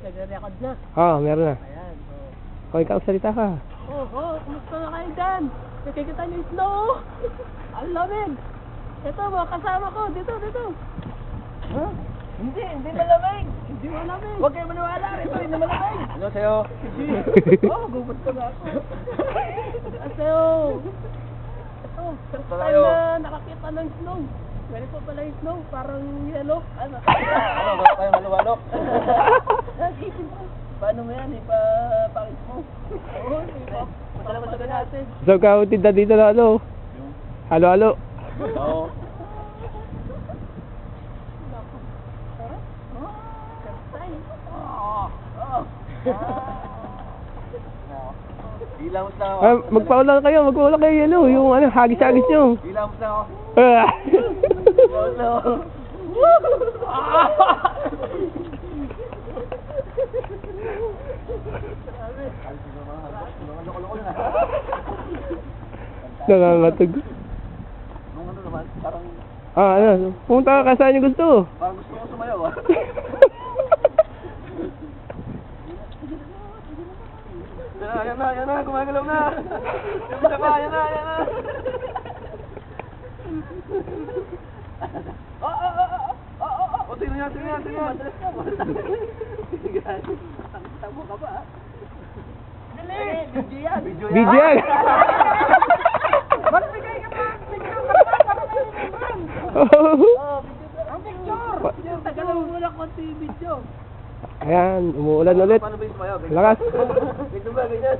nagre-record na. Meron na. Ayan, so. O, ikaw, salita ka. Kumusta na kayo dyan? Nakikita niyo yung snow? Ang lamig. Ito, mga kasama ko. Dito. Huh? Hindi malamig. Hindi malamig. Huwag kayo maniwala. Ito, hindi malamig. Ano sa'yo? Gubot ko na ako. Asayo. Ito, first time Tayo. na nakakita ng snow. Ganito pala yung snow, parang yellow. Ano? Wala tayong maluwalok. Paano mo yan? Ipapakit mo. Oo, Pagkala mo sa natin. So, kautid na dito na ano? Halo-halo. Oo. Ilamos lang ako. Magpaulan kayo, ano, yung ano, hagis-hagis nyo. Ilamos lang ako. Nangangatog. Nung ano naman, parang Ano, pumunta ka saan yung gusto. parang gusto ko sumayaw ah. Yan na, gumagalaw na. Yan na. Tingnan yan. Tamo ka ba? Dali! Video yan! Video yan. Magbigay ka pa! Picture ka pa! Para may naman! Ang picture! Tagalan mo muna konti yung video. Ayan, umuulan ulit. Paano ba yung sumayaw? Lakas. Ito ba, ganyan?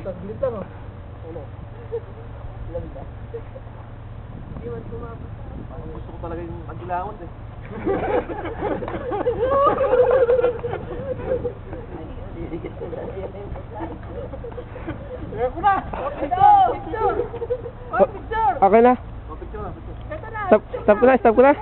Taglit lang oh. Ano? Ilan ba? Iwan kumabot. Parang gusto ko talaga yung antilangot eh. Ayan ko na! Picture! Picture! Okay na. Picture na. Ito na! Stop ko na.